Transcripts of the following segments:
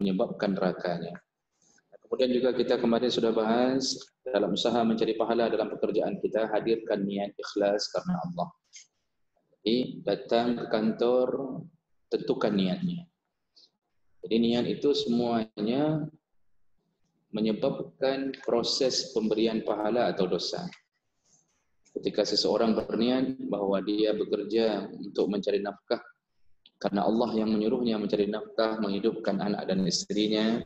menyebabkan nerakanya. Kemudian juga kita kemarin sudah bahas dalam usaha mencari pahala dalam pekerjaan kita, hadirkan niat ikhlas karena Allah. Jadi datang ke kantor, tentukan niatnya. Jadi niat itu semuanya menyebabkan proses pemberian pahala atau dosa. Ketika seseorang berniat bahwa dia bekerja untuk mencari nafkah, karena Allah yang menyuruhnya mencari nafkah, menghidupkan anak dan istrinya,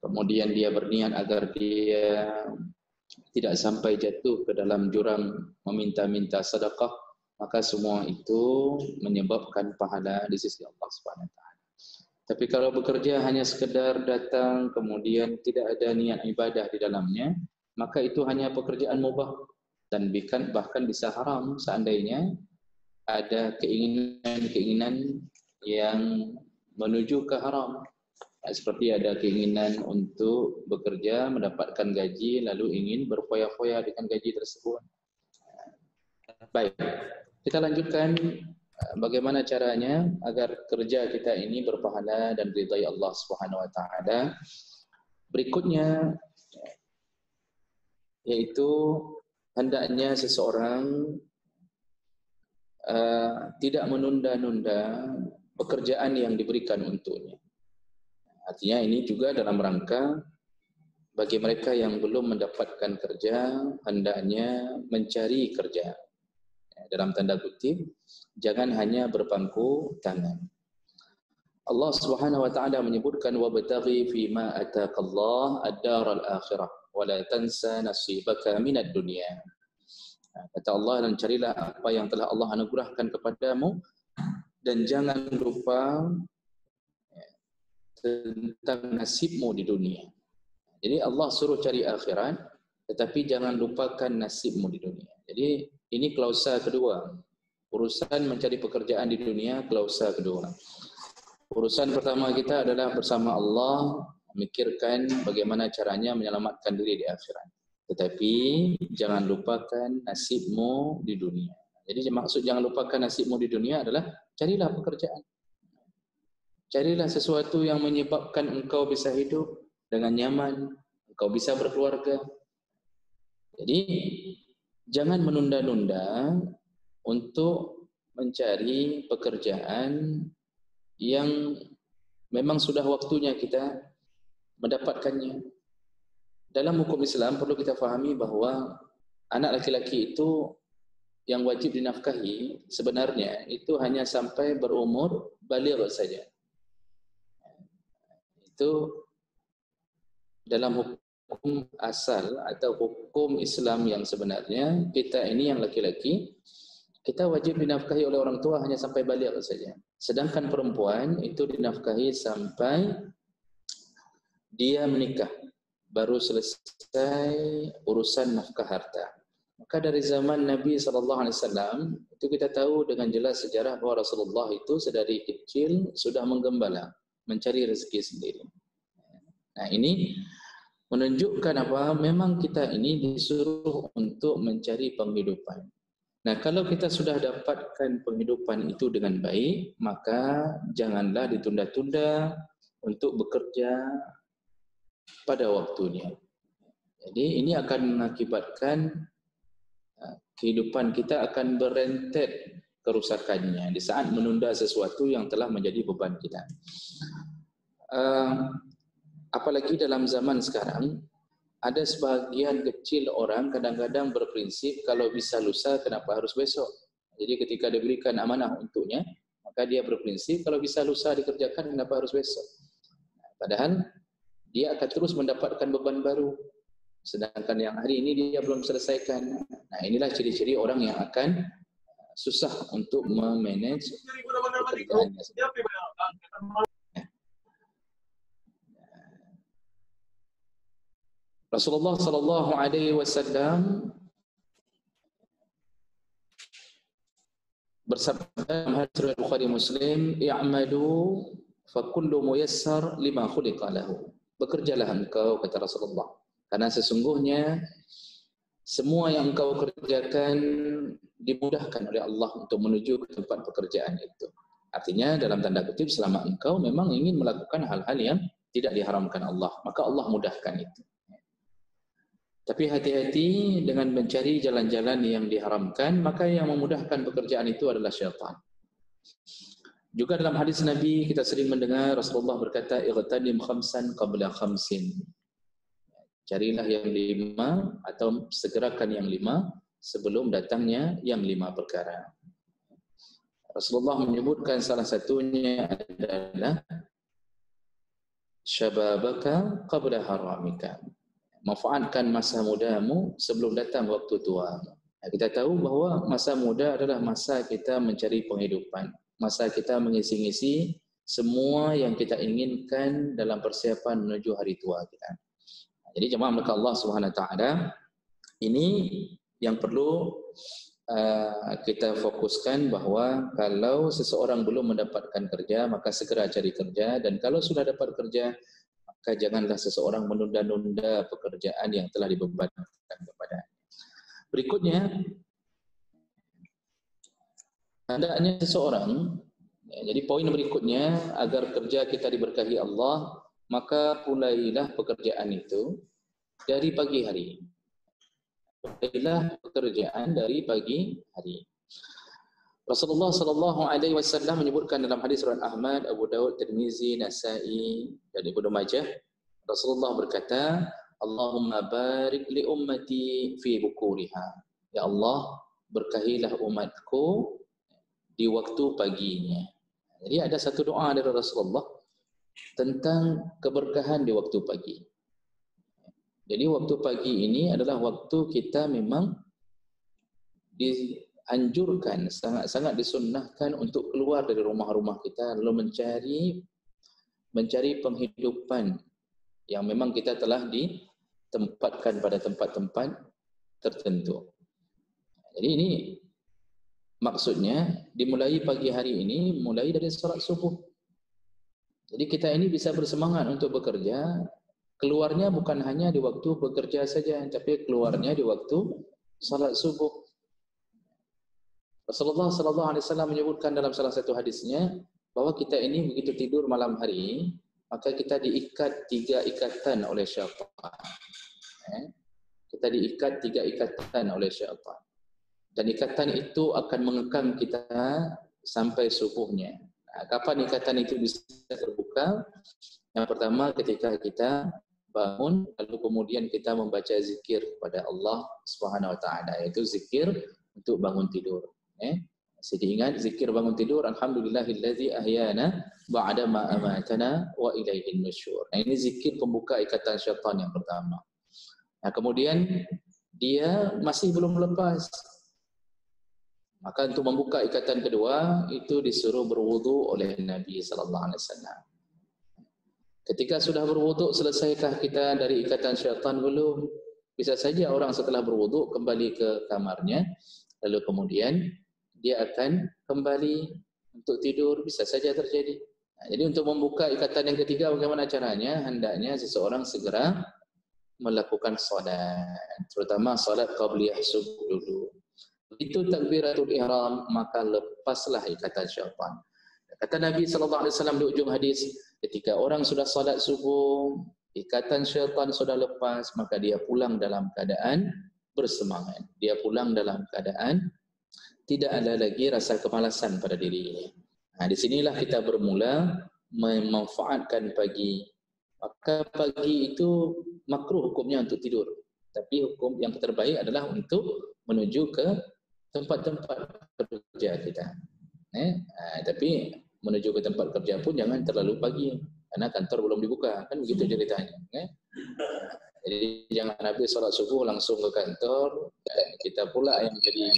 kemudian dia berniat agar dia tidak sampai jatuh ke dalam jurang meminta-minta sedekah, maka semua itu menyebabkan pahala di sisi Allah Subhanahu wa taala. Tapi kalau bekerja hanya sekedar datang kemudian tidak ada niat ibadah di dalamnya, maka itu hanya pekerjaan mubah dan bahkan bisa haram seandainya ada keinginan-keinginan yang menuju ke haram. Seperti ada keinginan untuk bekerja, mendapatkan gaji, lalu ingin berfoya-foya dengan gaji tersebut. Baik, kita lanjutkan bagaimana caranya agar kerja kita ini berpahala dan diridhai Allah Subhanahu wa taala. Berikutnya yaitu hendaknya seseorang tidak menunda-nunda pekerjaan yang diberikan untuknya. Artinya ini juga dalam rangka bagi mereka yang belum mendapatkan kerja, hendaknya mencari kerja. Dalam tanda kutip, jangan hanya berpangku tangan. Allah Subhanahu wa taala menyebutkan wabtaghi fima ataqallah ad-daral akhirah wa la tansa nasibaka minad dunya. Kata Allah, dan carilah apa yang telah Allah anugerahkan kepadamu dan jangan lupa tentang nasibmu di dunia. Jadi Allah suruh cari akhirat, tetapi jangan lupakan nasibmu di dunia. Jadi ini klausa kedua. Urusan mencari pekerjaan di dunia, klausa kedua. Urusan pertama kita adalah bersama Allah, memikirkan bagaimana caranya menyelamatkan diri di akhirat. Tetapi jangan lupakan nasibmu di dunia. Jadi maksud jangan lupakan nasibmu di dunia adalah carilah pekerjaan. Carilah sesuatu yang menyebabkan engkau bisa hidup dengan nyaman, engkau bisa berkeluarga. Jadi jangan menunda-nunda untuk mencari pekerjaan yang memang sudah waktunya kita mendapatkannya. Dalam hukum Islam perlu kita fahami bahwa anak laki-laki itu yang wajib dinafkahi sebenarnya itu hanya sampai berumur baligh saja. Itu dalam hukum asal atau hukum Islam yang sebenarnya, kita ini yang laki-laki, kita wajib dinafkahi oleh orang tua hanya sampai baligh saja. Sedangkan perempuan itu dinafkahi sampai dia menikah, baru selesai urusan nafkah harta. Maka dari zaman Nabi SAW, itu kita tahu dengan jelas sejarah bahwa Rasulullah itu sedari kecil sudah menggembala, mencari rezeki sendiri. Nah ini menunjukkan apa? Memang kita ini disuruh untuk mencari penghidupan. Nah kalau kita sudah dapatkan penghidupan itu dengan baik, maka janganlah ditunda-tunda untuk bekerja pada waktunya. Jadi ini akan mengakibatkan kehidupan kita akan berentet kerusakannya di saat menunda sesuatu yang telah menjadi beban kita. Apalagi dalam zaman sekarang, ada sebagian kecil orang kadang-kadang berprinsip kalau bisa lusa kenapa harus besok. Jadi ketika diberikan amanah untuknya, maka dia berprinsip kalau bisa lusa dikerjakan kenapa harus besok. Padahal dia akan terus mendapatkan beban baru, sedangkan yang hari ini dia belum selesaikan. Nah inilah ciri-ciri orang yang akan susah untuk memanage pekerjaannya. Rasulullah sallallahu alaihi wasallam bersabda dalam hadis riwayat Bukhari Muslim, "I'malu fa kullu muyassar lima khuliqa lahu." Bekerjalah engkau, kata Rasulullah, karena sesungguhnya semua yang engkau kerjakan dimudahkan oleh Allah untuk menuju ke tempat pekerjaan itu. Artinya dalam tanda kutip selama engkau memang ingin melakukan hal-hal yang tidak diharamkan Allah, maka Allah mudahkan itu. Tapi hati-hati dengan mencari jalan-jalan yang diharamkan, maka yang memudahkan pekerjaan itu adalah syaitan. Juga dalam hadis Nabi kita sering mendengar Rasulullah berkata, "Ightanim khamsan qabla khamsin." Carilah yang 5 atau segerakan yang 5 sebelum datangnya yang 5 perkara. Rasulullah menyebutkan salah satunya adalah syababaka qabla haramika. Manfaatkan masa mudamu sebelum datang waktu tua. Kita tahu bahawa masa muda adalah masa kita mencari penghidupan, masa kita mengisi-ngisi semua yang kita inginkan dalam persiapan menuju hari tua kita. Jadi jemaah maka Allah Subhanahu Wa Taala, ini yang perlu kita fokuskan, bahawa kalau seseorang belum mendapatkan kerja, maka segera cari kerja, dan kalau sudah dapat kerja, maka janganlah seseorang menunda-nunda pekerjaan yang telah dibebankan kepadanya. Berikutnya, hendaknya seseorang, jadi poin berikutnya, agar kerja kita diberkahi Allah, maka mulailah pekerjaan itu dari pagi hari. Mulailah pekerjaan dari pagi hari. Rasulullah sallallahu alaihi wasallam menyebutkan dalam hadis riwayat Ahmad, Abu Daud, Tirmizi, Nasa'i dan Ibnu Majah, Rasulullah berkata, Allahumma barik li ummati fi bukuriha. Ya Allah, berkahilah umatku di waktu paginya. Jadi ada satu doa dari Rasulullah tentang keberkahan di waktu pagi. Jadi waktu pagi ini adalah waktu kita memang dianjurkan, sangat-sangat disunnahkan untuk keluar dari rumah-rumah kita lalu mencari penghidupan yang memang kita telah ditempatkan pada tempat-tempat tertentu. Jadi ini maksudnya dimulai pagi hari ini, mulai dari salat subuh. Jadi kita ini bisa bersemangat untuk bekerja, keluarnya bukan hanya di waktu bekerja saja, tapi keluarnya di waktu salat subuh. Rasulullah sallallahu alaihi wasallam menyebutkan dalam salah satu hadisnya bahwa kita ini begitu tidur malam hari, maka kita diikat 3 ikatan oleh syaitan. Kita diikat 3 ikatan oleh syaitan. Dan ikatan itu akan mengekang kita sampai subuhnya. Kapan ikatan itu bisa terbuka? Yang pertama ketika kita bangun, lalu kemudian kita membaca zikir kepada Allah Subhanahu Wa Taala, yaitu zikir untuk bangun tidur. Masih diingat zikir bangun tidur, Alhamdulillahillazi ahyana ba'da ma amatana wa ilaihin nusyur. Nah, ini zikir pembuka ikatan syaitan yang pertama. Nah, kemudian dia masih belum lepas. Maka untuk membuka ikatan kedua itu disuruh berwudu oleh Nabi sallallahu alaihi wasallam. Ketika sudah berwudu, selesaikah kita dari ikatan syaitan? Belum. Bisa saja orang setelah berwudu kembali ke kamarnya, lalu kemudian dia akan kembali untuk tidur, bisa saja terjadi. Nah, jadi untuk membuka ikatan yang ketiga, bagaimana caranya? Hendaknya seseorang segera melakukan salat, terutama salat qabliyah subuh dulu. Itu takbiratul ihram, maka lepaslah ikatan syaitan. Kata Nabi sallallahu alaihi wasallam di ujung hadis, ketika orang sudah salat subuh, ikatan syaitan sudah lepas, maka dia pulang dalam keadaan bersemangat. Dia pulang dalam keadaan tidak ada lagi rasa kemalasan pada dirinya. Nah, di sinilah kita bermula memanfaatkan pagi. Maka pagi itu makruh hukumnya untuk tidur, tapi hukum yang terbaik adalah untuk menuju ke tempat-tempat kerja kita. Tapi menuju ke tempat kerja pun jangan terlalu pagi, karena kantor belum dibuka, kan begitu ceritanya. Jadi jangan habis salat subuh langsung ke kantor, kita pula yang jadi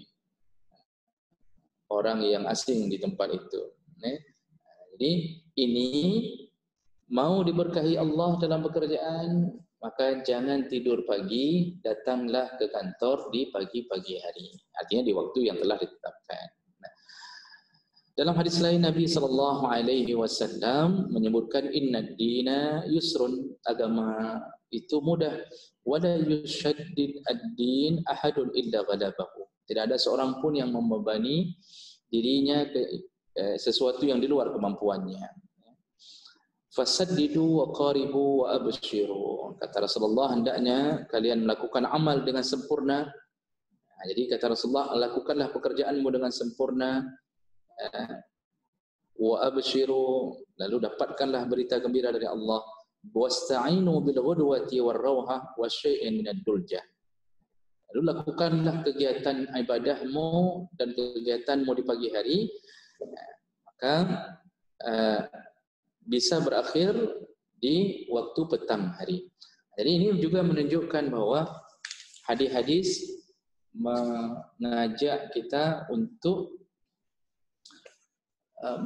orang yang asing di tempat itu. Jadi ini mau diberkahi Allah dalam pekerjaan, maka jangan tidur pagi, datanglah ke kantor di pagi-pagi hari. Artinya di waktu yang telah ditetapkan. Dalam hadis lain Nabi sallallahu alaihi wasallam menyebutkan innad dina yusrun, agama itu mudah, wala yushaddid ad-din ahadun illa ghalabahu. Tidak ada seorang pun yang membebani dirinya ke sesuatu yang di luar kemampuannya. fasaddidu wa qaribu wa abshiru. Kata Rasulullah, hendaknya kalian melakukan amal dengan sempurna. Jadi kata Rasulullah, lakukanlah pekerjaanmu dengan sempurna, wa abshiru, lalu dapatkanlah berita gembira dari Allah, wasta'inu bil ghudwati war rawha wa syai'in min ad-duljah. Lalu lakukanlah kegiatan ibadahmu dan kegiatanmu di pagi hari, maka bisa berakhir di waktu petang hari. Jadi ini juga menunjukkan bahwa hadis-hadis mengajak kita untuk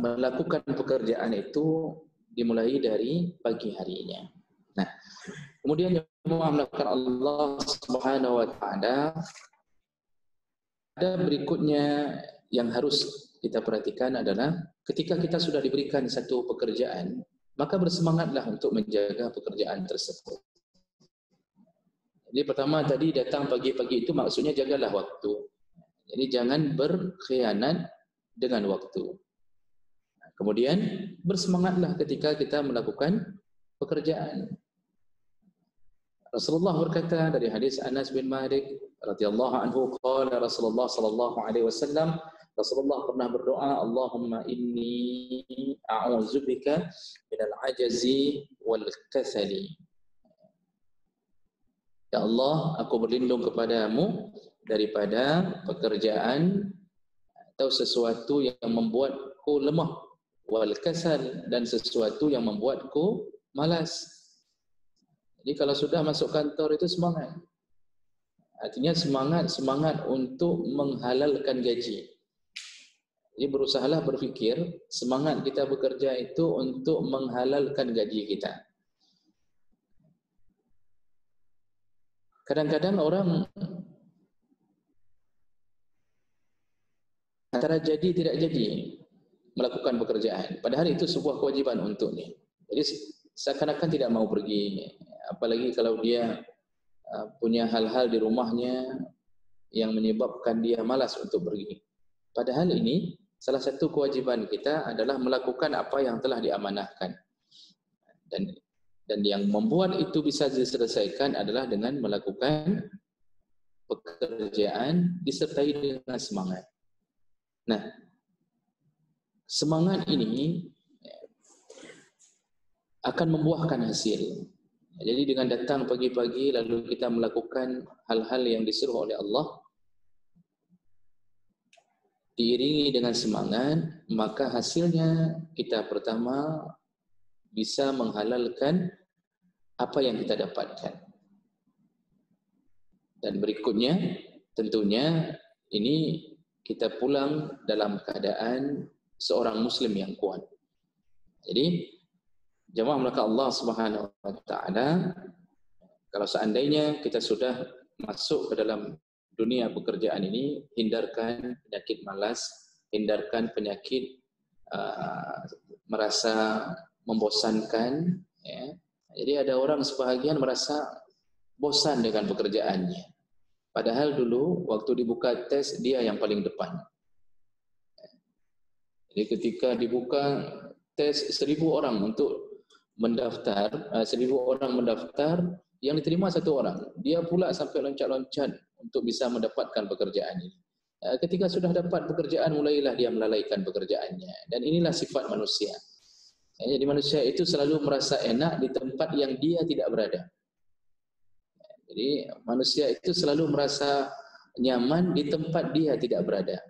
melakukan pekerjaan itu dimulai dari pagi harinya. Nah, kemudian yang melakukan Allah Subhanahu wa taala, ada berikutnya yang harus kita perhatikan adalah ketika kita sudah diberikan satu pekerjaan, maka bersemangatlah untuk menjaga pekerjaan tersebut. Jadi pertama tadi datang pagi-pagi itu maksudnya jagalah waktu. Jadi jangan berkhianat dengan waktu. Kemudian bersemangatlah ketika kita melakukan pekerjaan. Rasulullah berkata dari hadis Anas bin Malik radhiyallahu anhu, qala Rasulullah sallallahu alaihi wasallam, Rasulullah pernah berdoa, Allahumma inni a'udzubika minal ajazi wal katsali. Ya Allah, aku berlindung kepadamu daripada pekerjaan atau sesuatu yang membuatku lemah, wal kasal, dan sesuatu yang membuatku malas. Jadi kalau sudah masuk kantor itu semangat. Artinya semangat untuk menghalalkan gaji. Jadi berusahalah berfikir, semangat kita bekerja itu untuk menghalalkan gaji kita. Kadang-kadang orang antara jadi tidak jadi melakukan pekerjaan, padahal itu sebuah kewajiban untuknya. Jadi seakan-akan tidak mau pergi, apalagi kalau dia punya hal-hal di rumahnya yang menyebabkan dia malas untuk pergi. Padahal ini salah satu kewajiban kita adalah melakukan apa yang telah diamanahkan. Dan yang membuat itu bisa diselesaikan adalah dengan melakukan pekerjaan disertai dengan semangat. Nah, semangat ini akan membuahkan hasil. Jadi dengan datang pagi-pagi lalu kita melakukan hal-hal yang disuruh oleh Allah, diiringi dengan semangat, maka hasilnya kita pertama bisa menghalalkan apa yang kita dapatkan. Dan berikutnya tentunya ini kita pulang dalam keadaan seorang muslim yang kuat. Jadi jemaah maka Allah Subhanahu wa taala, kalau seandainya kita sudah masuk ke dalam dunia pekerjaan ini, hindarkan penyakit malas, hindarkan penyakit merasa membosankan, ya. Jadi ada orang sebahagian merasa bosan dengan pekerjaannya. Padahal dulu waktu dibuka tes dia yang paling depan. Jadi ketika dibuka tes 1.000 orang untuk mendaftar, 1.000 orang mendaftar, yang diterima 1 orang. Dia pula sampai loncat-loncat untuk bisa mendapatkan pekerjaan ini. Ketika sudah dapat pekerjaan, mulailah dia melalaikan pekerjaannya. Dan inilah sifat manusia. Jadi manusia itu selalu merasa enak di tempat yang dia tidak berada. Jadi manusia itu selalu merasa nyaman di tempat dia tidak berada.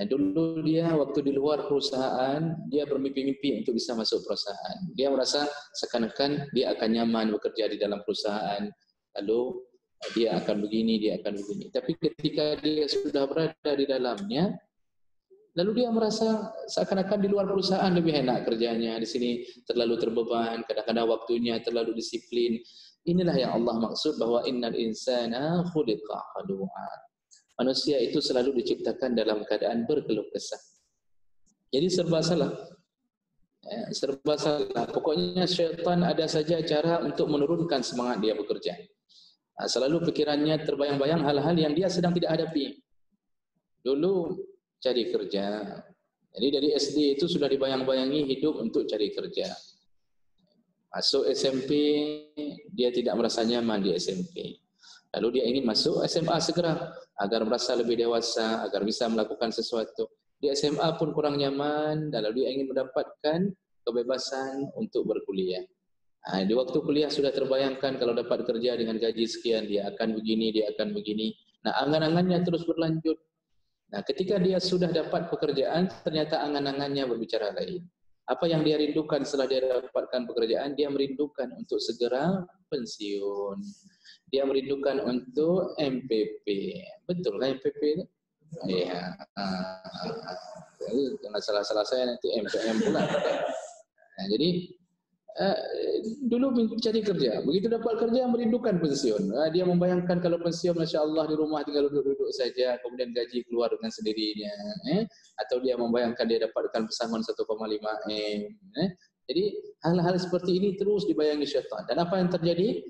Dulu dia waktu di luar perusahaan, dia bermimpi-mimpi untuk bisa masuk perusahaan. Dia merasa seakan-akan dia akan nyaman bekerja di dalam perusahaan, lalu dia akan begini, dia akan begini. Tapi ketika dia sudah berada di dalamnya, lalu dia merasa seakan-akan di luar perusahaan lebih enak kerjanya. Di sini terlalu terbeban, kadang-kadang waktunya terlalu disiplin. Inilah yang Allah maksud bahwa innal insana khuliqa halu'a. Manusia itu selalu diciptakan dalam keadaan berkeluh kesah. Jadi serba salah. Serba salah. Pokoknya syaitan ada saja cara untuk menurunkan semangat dia bekerja. Selalu pikirannya terbayang-bayang hal-hal yang dia sedang tidak hadapi. Dulu cari kerja. Jadi dari SD itu sudah dibayang-bayangi hidup untuk cari kerja. Masuk SMP, dia tidak merasa nyaman di SMP. Lalu dia ingin masuk SMA segera agar merasa lebih dewasa, agar bisa melakukan sesuatu. Di SMA pun kurang nyaman, dan lalu dia ingin mendapatkan kebebasan untuk berkuliah. Di waktu kuliah sudah terbayangkan kalau dapat kerja dengan gaji sekian, dia akan begini, dia akan begini. Nah, angan-angannya terus berlanjut. Nah, ketika dia sudah dapat pekerjaan, ternyata angan-angannya berbicara lain. Apa yang dia rindukan setelah dia dapatkan pekerjaan, dia merindukan untuk segera pensiun. Dia merindukan untuk MPP. Betul kan MPP itu? Iya. Jangan salah-salah saya nanti MPM pula. Nah, jadi dulu mencari kerja, begitu dapat kerja merindukan pensiun. Dia membayangkan kalau pensiun, Masya Allah, di rumah tinggal duduk-duduk saja, kemudian gaji keluar dengan sendirinya. Atau dia membayangkan dia dapatkan pesangon 1,5 M. Jadi hal-hal seperti ini terus dibayangi syaitan. Dan apa yang terjadi?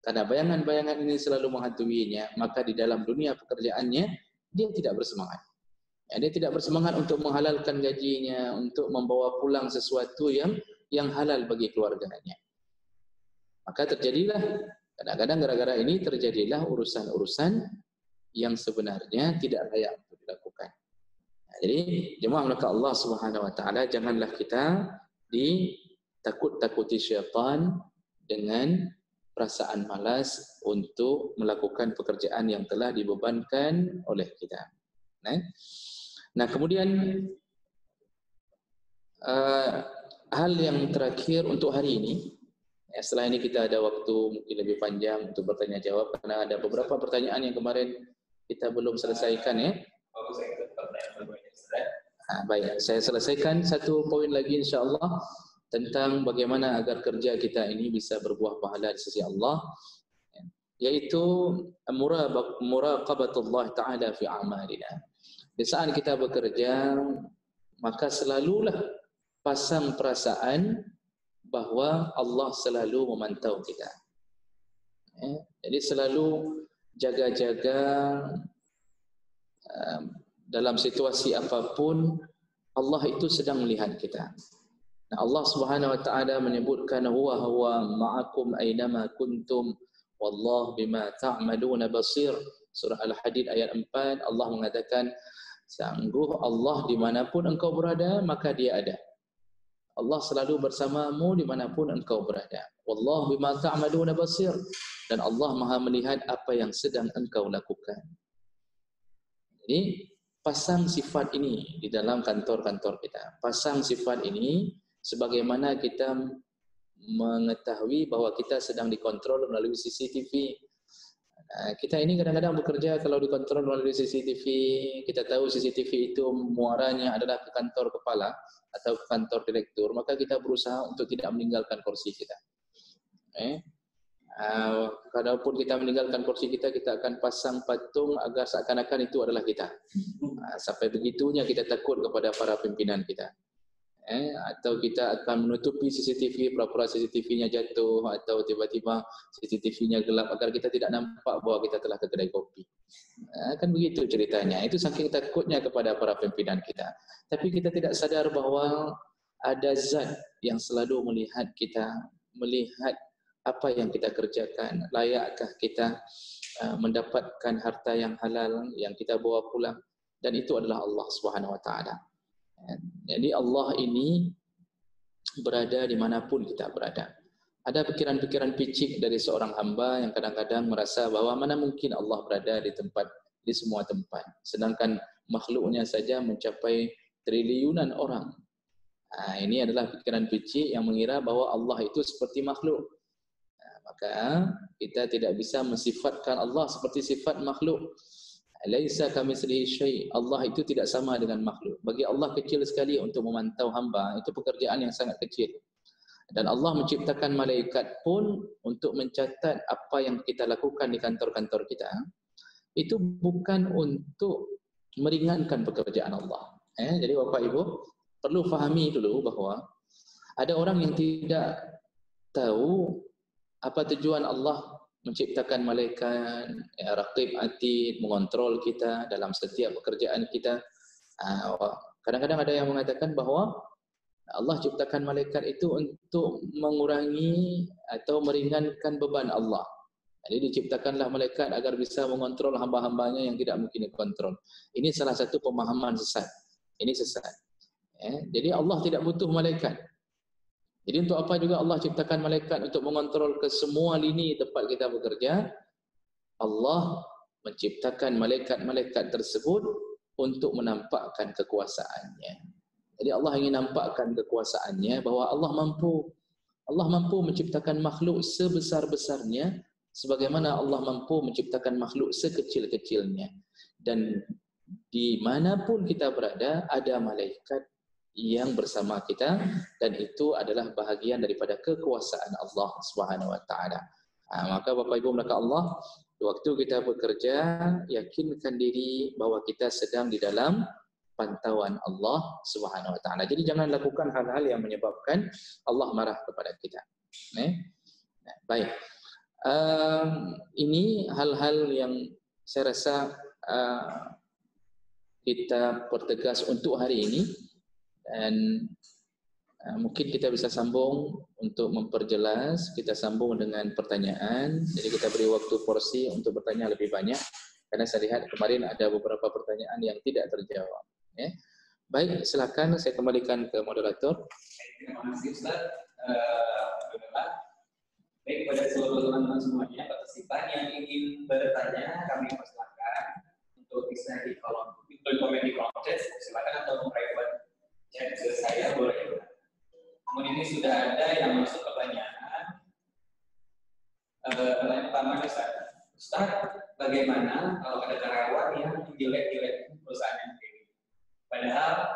Karena bayangan-bayangan ini selalu menghantuinya, maka di dalam dunia pekerjaannya dia tidak bersemangat. Dia tidak bersemangat untuk menghalalkan gajinya, untuk membawa pulang sesuatu yang halal bagi keluarganya. Maka terjadilah, kadang-kadang gara-gara ini terjadilah urusan-urusan yang sebenarnya tidak layak untuk dilakukan. Jadi jemaah maka Allah Subhanahu wa taala, janganlah kita ditakut-takuti syaitan dengan perasaan malas untuk melakukan pekerjaan yang telah dibebankan oleh kita. Nah, kemudian hal yang terakhir untuk hari ini, setelah ini kita ada waktu mungkin lebih panjang untuk bertanya jawab, karena ada beberapa pertanyaan yang kemarin kita belum selesaikan ya. Baik, saya selesaikan satu poin lagi insya-Allah tentang bagaimana agar kerja kita ini bisa berbuah pahala di sisi Allah, yaitu muraqabatullah ta'ala fi a'malina. Di saat kita bekerja, maka selalulah pasang perasaan bahwa Allah selalu memantau kita. Jadi selalu jaga-jaga dalam situasi apapun, Allah itu sedang melihat kita. Nah, Allah Subhanahu wa taala menyebutkan huwa ma'akum aynama kuntum wallahu bima ta'maluna basir. Surah Al-Hadid ayat 4, Allah mengatakan, sangguh Allah dimanapun engkau berada, maka dia ada. Allah selalu bersamamu dimanapun engkau berada. Wallahu bima ta'maluna basir. Dan Allah Maha melihat apa yang sedang engkau lakukan. Jadi pasang sifat ini di dalam kantor-kantor kita. Pasang sifat ini sebagaimana kita mengetahui bahwa kita sedang dikontrol melalui CCTV. Kita ini kadang-kadang bekerja kalau dikontrol melalui CCTV, kita tahu CCTV itu muaranya adalah ke kantor kepala atau ke kantor direktur, maka kita berusaha untuk tidak meninggalkan kursi kita. Kalaupun kita meninggalkan kursi kita, kita akan pasang patung agar seakan-akan itu adalah kita. Sampai begitunya kita takut kepada para pimpinan kita. Atau kita akan menutupi CCTV, pura-pura CCTV-nya jatuh, atau tiba-tiba CCTV-nya gelap agar kita tidak nampak bahwa kita telah ke kedai kopi. Kan begitu ceritanya. Itu saking takutnya kepada para pimpinan kita. Tapi kita tidak sadar bahwa ada zat yang selalu melihat kita, melihat apa yang kita kerjakan, layakkah kita mendapatkan harta yang halal yang kita bawa pulang, dan itu adalah Allah Subhanahu wa taala. Jadi Allah ini berada dimanapun kita berada. Ada pikiran-pikiran picik dari seorang hamba yang kadang-kadang merasa bahwa mana mungkin Allah berada di semua tempat, sedangkan makhluknya saja mencapai triliunan orang. Ini adalah pikiran picik yang mengira bahwa Allah itu seperti makhluk. Maka kita tidak bisa mensifatkan Allah seperti sifat makhluk. Laisa kamitslihi syai'. Allah itu tidak sama dengan makhluk. Bagi Allah kecil sekali untuk memantau hamba, itu pekerjaan yang sangat kecil. Dan Allah menciptakan malaikat pun untuk mencatat apa yang kita lakukan di kantor-kantor kita. Itu bukan untuk meringankan pekerjaan Allah. Jadi Bapak Ibu perlu fahami dulu bahwa ada orang yang tidak tahu apa tujuan Allah menciptakan malaikat, raqib atid, mengontrol kita dalam setiap pekerjaan kita. Kadang-kadang ada yang mengatakan bahwa Allah ciptakan malaikat itu untuk mengurangi atau meringankan beban Allah. Jadi diciptakanlah malaikat agar bisa mengontrol hamba-hambanya yang tidak mungkin dikontrol. Ini salah satu pemahaman sesat. Ini sesat. Jadi Allah tidak butuh malaikat. Jadi untuk apa juga Allah ciptakan malaikat untuk mengontrol ke semua lini tempat kita bekerja? Allah menciptakan malaikat-malaikat tersebut untuk menampakkan kekuasaannya. Jadi Allah ingin nampakkan kekuasaannya bahwa Allah mampu menciptakan makhluk sebesar-besarnya sebagaimana Allah mampu menciptakan makhluk sekecil-kecilnya. Dan dimanapun kita berada ada malaikat yang bersama kita dan itu adalah bahagian daripada kekuasaan Allah Subhanahu wa taala. Maka Bapak Ibu maka Allah, waktu kita bekerja yakinkan diri bahwa kita sedang di dalam pantauan Allah Subhanahu wa taala. Jadi jangan lakukan hal-hal yang menyebabkan Allah marah kepada kita. Baik. Ini hal-hal yang saya rasa kita pertegas untuk hari ini dan mungkin kita bisa sambung untuk memperjelas, kita sambung dengan pertanyaan. Jadi kita beri waktu porsi untuk bertanya lebih banyak karena saya lihat kemarin ada beberapa pertanyaan yang tidak terjawab. Baik, silakan saya kembalikan ke moderator. Terima kasih Ustaz. Baik, kepada seluruh teman-teman semuanya, partisipan yang ingin bertanya kami persilakan untuk bisa di kolom komen di kolom chat, silakan atau private chat ke saya boleh. Namun ini sudah ada yang masuk pertanyaan. Pertanyaan pertama Ustaz. Ustaz, bagaimana kalau ada karyawan yang menjelek-jelek perusahaan ini? Padahal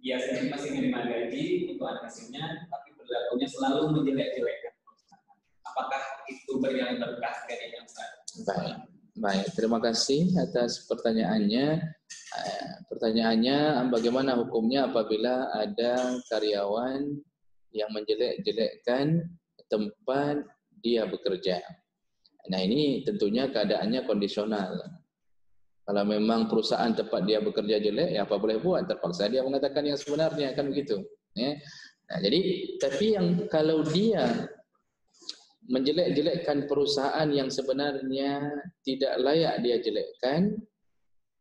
biasanya masih menerima gaji untuk anak mesinnya, tapi perilakunya selalu menjelek-jelekkan perusahaan. Apakah itu berjalan berkah gajinya Ustaz? Baik, terima kasih atas pertanyaannya. Pertanyaannya, bagaimana hukumnya apabila ada karyawan yang menjelek-jelekkan tempat dia bekerja? Nah ini tentunya keadaannya kondisional. Kalau memang perusahaan tempat dia bekerja jelek, ya apa boleh buat? Terpaksa dia mengatakan yang sebenarnya, kan begitu. Nah, jadi, tapi yang kalau dia menjelek-jelekkan perusahaan yang sebenarnya tidak layak dia jelekkan,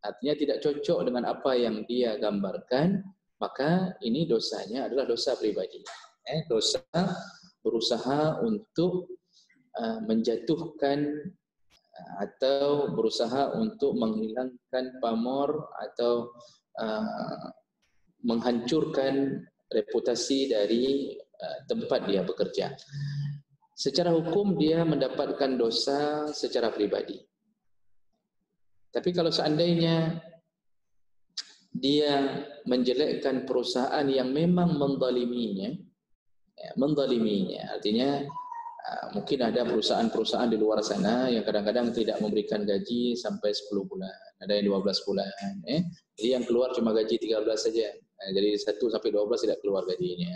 artinya tidak cocok dengan apa yang dia gambarkan, maka ini dosanya adalah dosa pribadi. Dosa berusaha untuk menjatuhkan atau berusaha untuk menghilangkan pamor atau menghancurkan reputasi dari tempat dia bekerja. Secara hukum dia mendapatkan dosa secara pribadi. Tapi kalau seandainya dia menjelekkan perusahaan yang memang menzaliminya, artinya mungkin ada perusahaan-perusahaan di luar sana yang kadang-kadang tidak memberikan gaji sampai 10 bulan, ada yang 12 bulan. Jadi yang keluar cuma gaji 13 saja. Jadi 1 sampai 12 tidak keluar gajinya.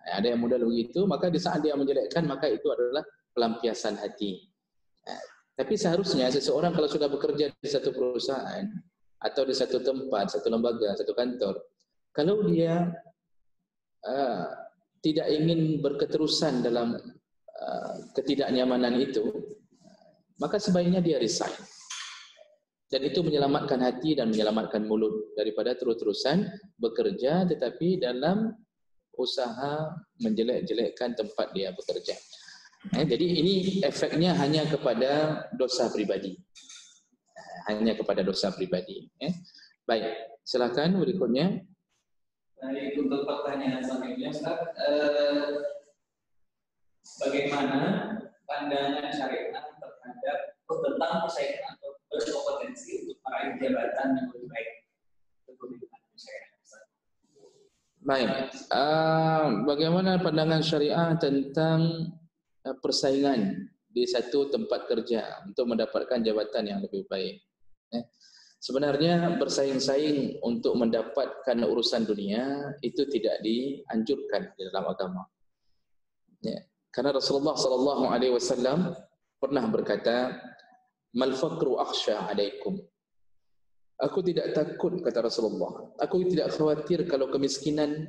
Ada yang model begitu, maka di saat dia menjelekkan, maka itu adalah pelampiasan hati. Tapi seharusnya seseorang kalau sudah bekerja di satu perusahaan atau di satu tempat, satu lembaga, satu kantor, kalau dia tidak ingin berketerusan dalam ketidaknyamanan itu, maka sebaiknya dia resign. Dan itu menyelamatkan hati dan menyelamatkan mulut daripada terus-terusan bekerja tetapi dalam usaha menjelek-jelekkan tempat dia bekerja. Jadi ini efeknya hanya kepada dosa pribadi. Hanya kepada dosa pribadi. Baik, silakan berikutnya. Baik, untuk pertanyaan selanjutnya Ustaz, bagaimana pandangan syariat terhadap tentang persaingan atau berkompetensi untuk meraih jabatan yang lebih baik? Baik, bagaimana pandangan syariah tentang persaingan di satu tempat kerja untuk mendapatkan jabatan yang lebih baik? Sebenarnya bersaing-saing untuk mendapatkan urusan dunia itu tidak dianjurkan di dalam agama. Karena Rasulullah SAW pernah berkata, "Mal faqru akhsha 'alaikum." Aku tidak takut, kata Rasulullah. Aku tidak khawatir kalau kemiskinan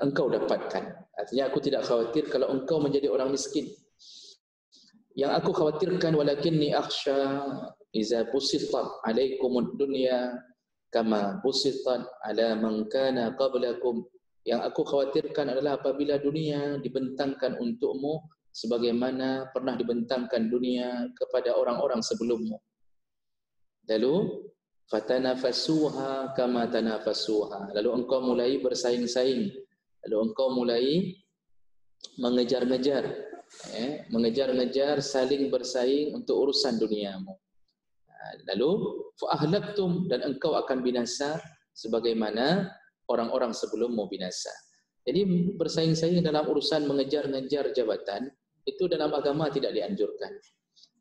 engkau dapatkan. Artinya aku tidak khawatir kalau engkau menjadi orang miskin. Yang aku khawatirkan walakinni akhsha iza busitat alaikumud dunya kama busitat ala man kana qablakum. Yang aku khawatirkan adalah apabila dunia dibentangkan untukmu sebagaimana pernah dibentangkan dunia kepada orang-orang sebelummu. Lalu fatanafasuha kama tanafasuha. Lalu engkau mulai bersaing-saing. Lalu engkau mulai mengejar-ngejar, mengejar-ngejar, saling bersaing untuk urusan duniamu. Lalu fa'ahlaktum, dan engkau akan binasa sebagaimana orang-orang sebelummu binasa. Jadi bersaing-saing dalam urusan mengejar-ngejar jabatan itu dalam agama tidak dianjurkan.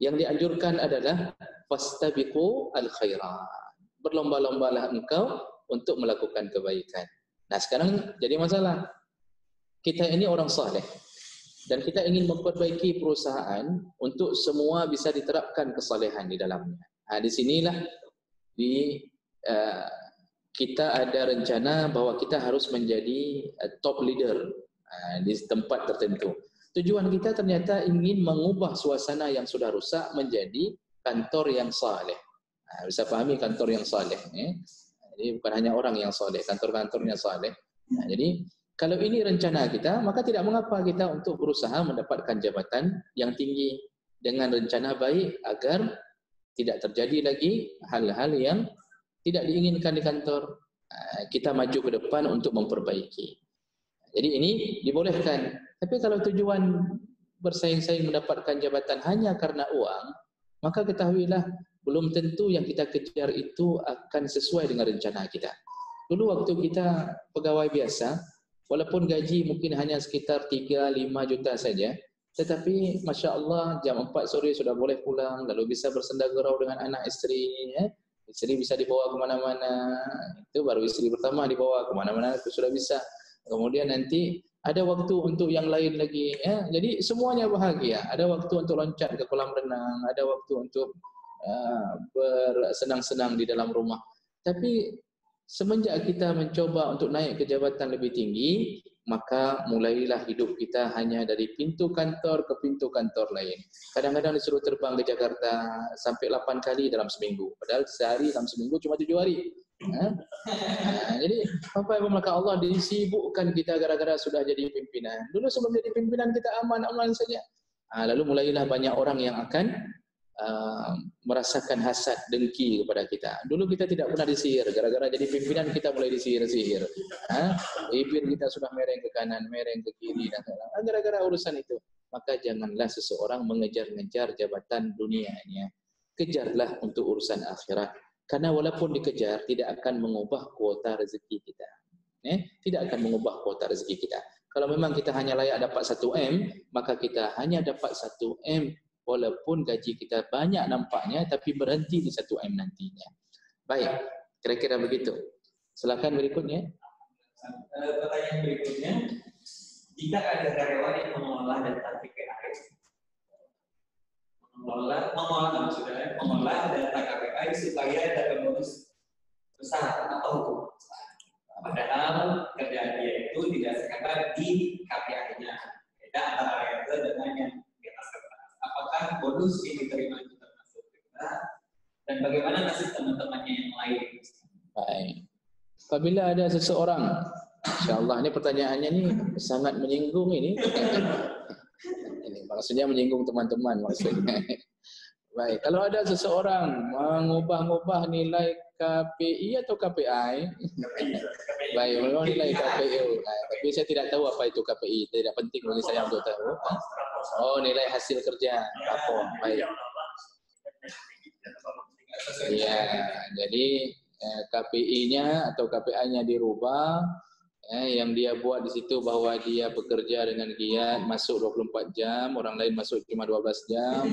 Yang dianjurkan adalah fastabiqu al-khairat. Berlomba-lombalah engkau untuk melakukan kebaikan. Nah, sekarang jadi masalah. Kita ini orang saleh dan kita ingin memperbaiki perusahaan untuk semua bisa diterapkan kesalehan di dalamnya. Di sinilah kita ada rencana bahwa kita harus menjadi top leader di tempat tertentu. Tujuan kita ternyata ingin mengubah suasana yang sudah rusak menjadi kantor yang saleh. Bisa pahami kantor yang saleh. Jadi bukan hanya orang yang saleh, kantor-kantornya saleh. Jadi kalau ini rencana kita, maka tidak mengapa kita untuk berusaha mendapatkan jabatan yang tinggi dengan rencana baik agar tidak terjadi lagi hal-hal yang tidak diinginkan di kantor. Kita maju ke depan untuk memperbaiki. Jadi ini dibolehkan. Tapi kalau tujuan bersaing-saing mendapatkan jabatan hanya karena uang, maka ketahuilah belum tentu yang kita kejar itu akan sesuai dengan rencana kita. Dulu waktu kita pegawai biasa, walaupun gaji mungkin hanya sekitar 3-5 juta saja, tetapi Masya Allah jam 4 sore sudah boleh pulang, lalu bisa bersenda gurau dengan anak istri, istri bisa dibawa kemana-mana, itu baru istri pertama dibawa kemana-mana, itu sudah bisa. Kemudian nanti ada waktu untuk yang lain lagi, jadi semuanya bahagia. Ada waktu untuk loncat ke kolam renang, ada waktu untuk bersenang-senang di dalam rumah. Tapi semenjak kita mencoba untuk naik ke jabatan lebih tinggi, maka mulailah hidup kita hanya dari pintu kantor ke pintu kantor lain. Kadang-kadang disuruh terbang ke Jakarta sampai 8 kali dalam seminggu. Padahal sehari dalam seminggu cuma 7 hari. Jadi Bapak Ibu maka Allah disibukkan kita gara-gara sudah jadi pimpinan. Dulu sebelum jadi pimpinan kita aman-aman saja. Lalu mulailah banyak orang yang akan merasakan hasad, dengki kepada kita. Dulu kita tidak pernah disihir, gara-gara jadi pimpinan kita mulai disihir-sihir. Bibir kita sudah mereng ke kanan, mereng ke kiri, dan gara-gara urusan itu. Maka janganlah seseorang mengejar-ngejar jabatan dunianya. Kejarlah untuk urusan akhirat. Karena walaupun dikejar, tidak akan mengubah kuota rezeki kita. Tidak akan mengubah kuota rezeki kita. Kalau memang kita hanya layak dapat 1 M, maka kita hanya dapat 1 M. Walaupun gaji kita banyak nampaknya, tapi berhenti di 1 M nantinya. Baik, kira-kira begitu. Silakan berikutnya. Pertanyaan berikutnya, jika ada karyawan yang mengolah data KPI, mengolah data KPI supaya data bonus besar atau hukum. Padahal kerjaan dia itu didasarkan di KPI-nya. Beda antara variabel dengan yang di atas kertas. Apakah bonus yang diterima itu termasuk kita? Dan bagaimana nasib teman-temannya yang lain? Baik. Apabila ada seseorang, insya-Allah ini pertanyaannya ini sangat menyinggung ini. Ini maksudnya menyinggung teman-teman maksudnya. Baik, kalau ada seseorang mengubah-ubah nilai KPI atau KPI? Baik, memang nilai KPI. Tapi saya tidak tahu apa itu KPI. Tidak penting bagi saya untuk tahu. Oh, nilai hasil kerja. Apa? Baik. Ya, jadi KPI-nya atau KPI-nya dirubah. Yang dia buat di situ bahwa dia bekerja dengan giat masuk 24 jam, orang lain masuk cuma 12 jam.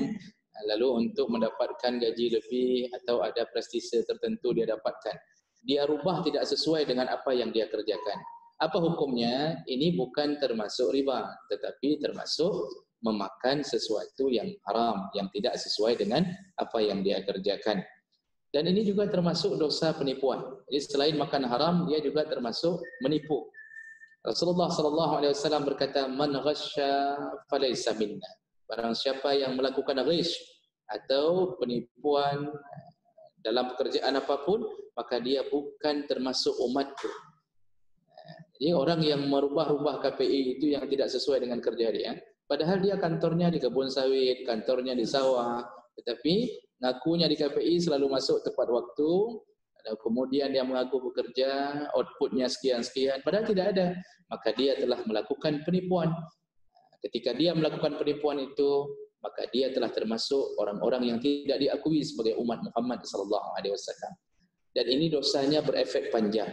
Lalu untuk mendapatkan gaji lebih atau ada prestise tertentu dia dapatkan. Dia rubah tidak sesuai dengan apa yang dia kerjakan. Apa hukumnya? Ini bukan termasuk riba, tetapi termasuk memakan sesuatu yang haram, yang tidak sesuai dengan apa yang dia kerjakan. Dan ini juga termasuk dosa penipuan. Jadi selain makan haram, dia juga termasuk menipu. Rasulullah sallallahu alaihi wasallam berkata, "Man ghasya falaysa minna." Barang siapa yang melakukan ghish atau penipuan dalam pekerjaan apapun, maka dia bukan termasuk umatku. Jadi orang yang merubah-rubah KPI itu yang tidak sesuai dengan kerja dia, padahal dia kantornya di kebun sawit, kantornya di sawah, tetapi ngakunya di KPI selalu masuk tepat waktu, kemudian dia mengaku bekerja, outputnya sekian-sekian, padahal tidak ada, maka dia telah melakukan penipuan. Ketika dia melakukan penipuan itu, maka dia telah termasuk orang-orang yang tidak diakui sebagai umat Muhammad sallallahu alaihi wasallam. Dan ini dosanya berefek panjang.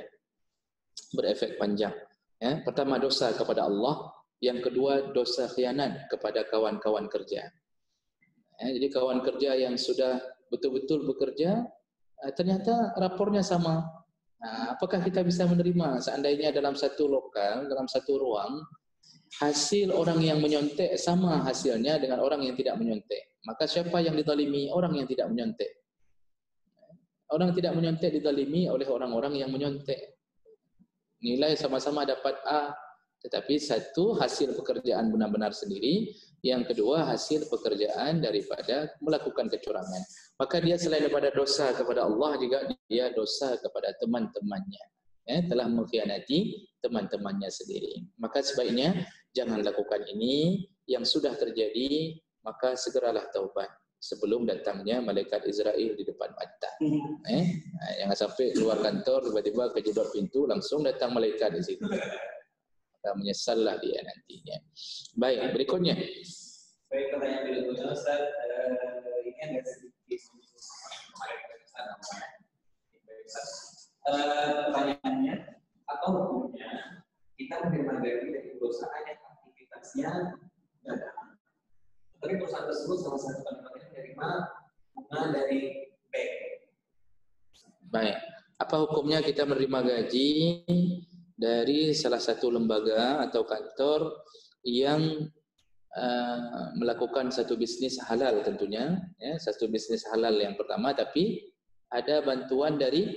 Berefek panjang. Ya, pertama dosa kepada Allah, yang kedua dosa khianat kepada kawan-kawan kerja. Ya, jadi kawan kerja yang sudah betul-betul bekerja, ternyata rapornya sama. Nah, apakah kita bisa menerima seandainya dalam satu lokal, dalam satu ruang, hasil orang yang menyontek sama hasilnya dengan orang yang tidak menyontek? Maka siapa yang dizalimi? Orang yang tidak menyontek. Orang tidak menyontek dizalimi oleh orang-orang yang menyontek. Nilai sama-sama dapat A, tetapi satu hasil pekerjaan benar-benar sendiri, yang kedua hasil pekerjaan daripada melakukan kecurangan. Maka dia selain daripada dosa kepada Allah, juga dia dosa kepada teman-temannya, ya, telah mengkhianati teman-temannya sendiri. Maka sebaiknya jangan lakukan ini. Yang sudah terjadi, maka segeralah taubat sebelum datangnya malaikat Israel di depan mata. Jangan sampai keluar kantor tiba-tiba kejedot pintu langsung datang malaikat di situ. Maka menyesallah dia nantinya. Baik, berikutnya. Baik, pertanyaan berikutnya Ustaz, ini ada sedikit pertanyaannya, apa hukumnya kita menerima gaji dari perusahaan yang aktivitasnya dagang, tapi perusahaan tersebut salah satu penerima menerima bunga dari bank. Baik, apa hukumnya kita menerima gaji dari salah satu lembaga atau kantor yang melakukan satu bisnis halal tentunya, ya, satu bisnis halal yang pertama, tapi ada bantuan dari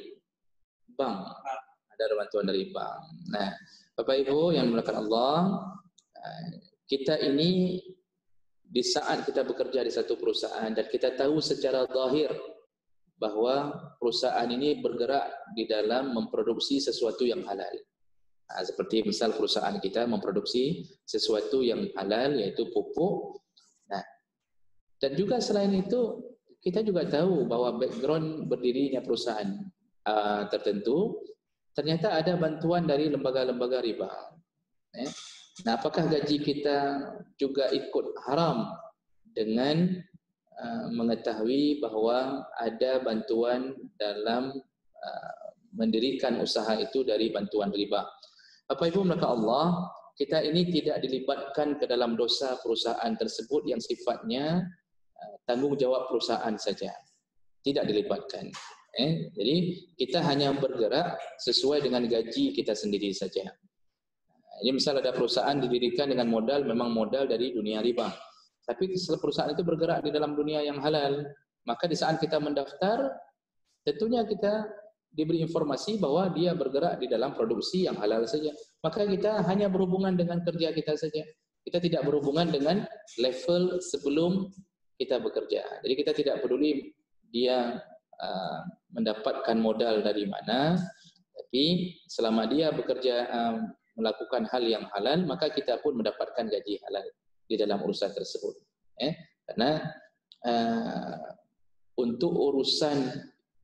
bank, ada bantuan dari bank. Nah, Bapak Ibu yang dimuliakan Allah, kita ini di saat kita bekerja di satu perusahaan dan kita tahu secara zahir bahwa perusahaan ini bergerak di dalam memproduksi sesuatu yang halal. Seperti misal perusahaan kita memproduksi sesuatu yang halal, yaitu pupuk. Nah, dan juga selain itu kita juga tahu bahwa background berdirinya perusahaan tertentu ternyata ada bantuan dari lembaga-lembaga riba. Nah, apakah gaji kita juga ikut haram dengan mengetahui bahwa ada bantuan dalam mendirikan usaha itu dari bantuan riba? Bapak Ibu maka Allah, kita ini tidak dilibatkan ke dalam dosa perusahaan tersebut yang sifatnya tanggung jawab perusahaan saja. Tidak dilibatkan. Jadi kita hanya bergerak sesuai dengan gaji kita sendiri saja. Ini misal ada perusahaan didirikan dengan modal, memang modal dari dunia riba. Tapi setelah perusahaan itu bergerak di dalam dunia yang halal, maka di saat kita mendaftar, tentunya kita diberi informasi bahwa dia bergerak di dalam produksi yang halal saja. Maka kita hanya berhubungan dengan kerja kita saja. Kita tidak berhubungan dengan level sebelum kita bekerja. Jadi kita tidak peduli dia mendapatkan modal dari mana, tapi selama dia bekerja melakukan hal yang halal, maka kita pun mendapatkan gaji halal di dalam urusan tersebut. Karena untuk urusan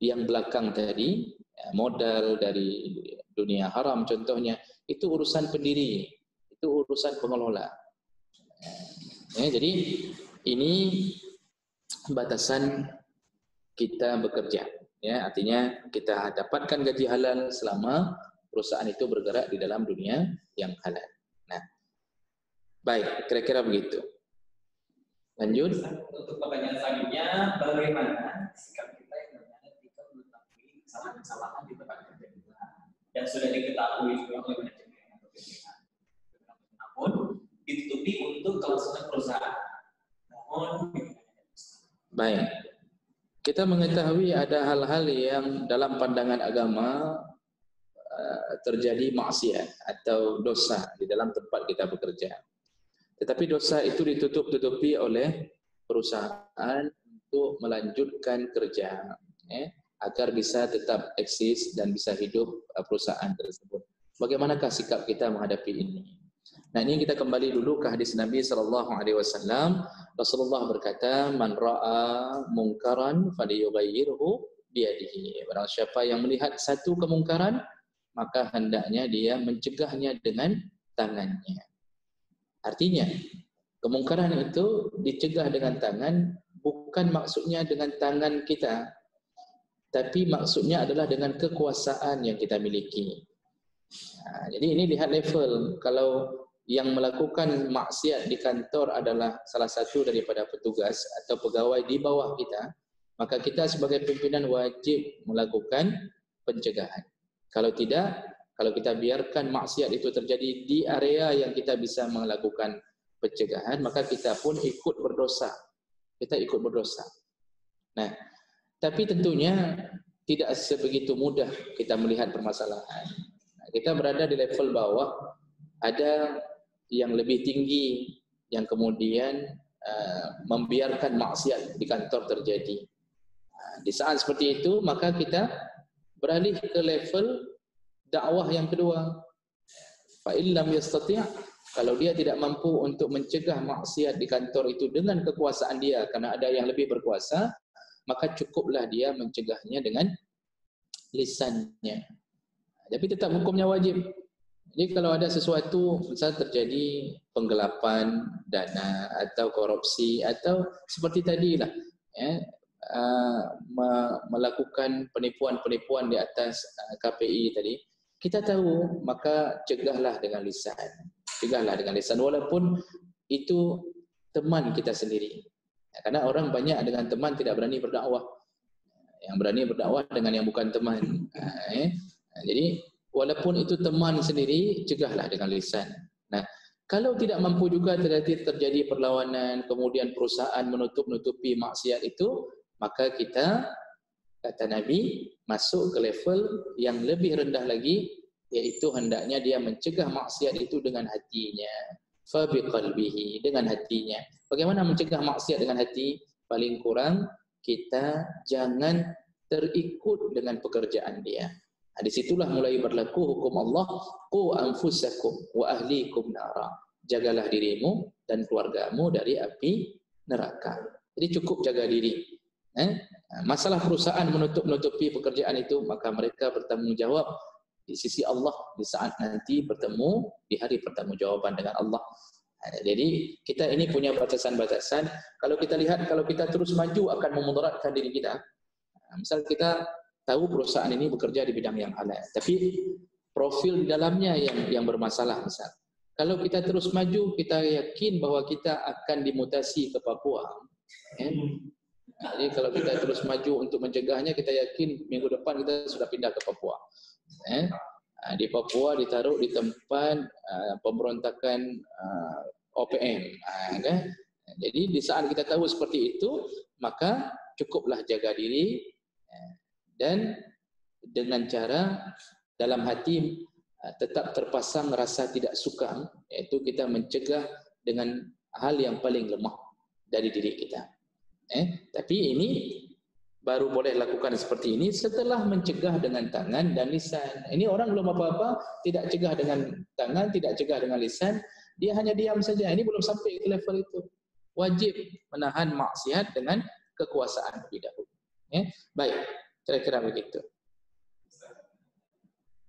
yang belakang tadi, modal dari dunia haram contohnya, itu urusan pendiri, itu urusan pengelola. Jadi ini batasan kita bekerja. Artinya kita dapatkan gaji halal selama perusahaan itu bergerak di dalam dunia yang halal. Nah, baik, kira-kira begitu. Lanjut. Untuk pertanyaan selanjutnya, bagaimana sikap kita yang ketika mengetahui kesalahan-kesalahan di tempat kerja kita dan sudah diketahui juga oleh manajemen atau pimpinan, namun ditutupi untuk kelangsungan perusahaan. Mohon. Baik. Kita mengetahui ada hal-hal yang dalam pandangan agama terjadi maksiat atau dosa di dalam tempat kita bekerja. Tetapi dosa itu ditutup-tutupi oleh perusahaan untuk melanjutkan kerja, agar bisa tetap eksis dan bisa hidup perusahaan tersebut. Bagaimanakah sikap kita menghadapi ini? Nah, ini kita kembali dulu ke hadis Nabi SAW. Rasulullah berkata, "Man ra'a mungkaran falyughayyirhu biyadihi." Barang siapa yang melihat satu kemungkaran, maka hendaknya dia mencegahnya dengan tangannya. Artinya, kemungkaran itu dicegah dengan tangan, bukan maksudnya dengan tangan kita, tapi maksudnya adalah dengan kekuasaan yang kita miliki. Jadi ini lihat level. Kalau yang melakukan maksiat di kantor adalah salah satu daripada petugas atau pegawai di bawah kita, maka kita sebagai pimpinan wajib melakukan pencegahan. Kalau tidak, kalau kita biarkan maksiat itu terjadi di area yang kita bisa melakukan pencegahan, maka kita pun ikut berdosa. Kita ikut berdosa. Nah, tapi tentunya tidak sebegitu mudah kita melihat permasalahan. Nah, kita berada di level bawah, ada yang lebih tinggi yang kemudian membiarkan maksiat di kantor terjadi. Di saat seperti itu, maka kita beralih ke level dakwah yang kedua. Fa illam yastati', kalau dia tidak mampu untuk mencegah maksiat di kantor itu dengan kekuasaan dia karena ada yang lebih berkuasa, maka cukuplah dia mencegahnya dengan lisannya. Tapi tetap hukumnya wajib. Jadi kalau ada sesuatu, misalnya terjadi penggelapan dana atau korupsi atau seperti tadilah, melakukan penipuan-penipuan di atas KPI tadi, kita tahu, maka cegahlah dengan lisan. Cegahlah dengan lisan, walaupun itu teman kita sendiri. Karena orang banyak dengan teman tidak berani berdakwah. Yang berani berdakwah dengan yang bukan teman. Jadi, walaupun itu teman sendiri, cegahlah dengan lisan. Nah, kalau tidak mampu juga terjadi perlawanan, kemudian perusahaan menutup-nutupi maksiat itu, maka kita, kata Nabi, masuk ke level yang lebih rendah lagi, yaitu hendaknya dia mencegah maksiat itu dengan hatinya. Fa biqalbihi, dengan hatinya. Bagaimana mencegah maksiat dengan hati? Paling kurang kita jangan terikut dengan pekerjaan dia. Di situlah mulai berlaku hukum Allah, qu anfusakum wa ahlikum nara. Jagalah dirimu dan keluargamu dari api neraka. Jadi cukup jaga diri. Masalah perusahaan menutup-nutupi pekerjaan itu, maka mereka bertanggung jawab di sisi Allah di saat nanti bertemu di hari pertanggungjawaban dengan Allah. Jadi kita ini punya batasan-batasan. Kalau kita lihat, kalau kita terus maju akan memudaratkan diri kita. Misal kita tahu perusahaan ini bekerja di bidang yang halal, tapi profil di dalamnya yang bermasalah. Misal, kalau kita terus maju, kita yakin bahwa kita akan dimutasi ke Papua. Jadi kalau kita terus maju untuk mencegahnya, kita yakin minggu depan kita sudah pindah ke Papua. Di Papua ditaruh di tempat pemberontakan OPM. Jadi di saat kita tahu seperti itu, maka cukuplah jaga diri dan dengan cara dalam hati tetap terpasang rasa tidak suka, yaitu kita mencegah dengan hal yang paling lemah dari diri kita. Tapi ini baru boleh lakukan seperti ini setelah mencegah dengan tangan dan lisan. Ini orang belum apa-apa, tidak cegah dengan tangan, tidak cegah dengan lisan, dia hanya diam saja. Ini belum sampai ke level itu. Wajib menahan maksiat dengan kekuasaan lebih dahulu. Baik, kira-kira begitu.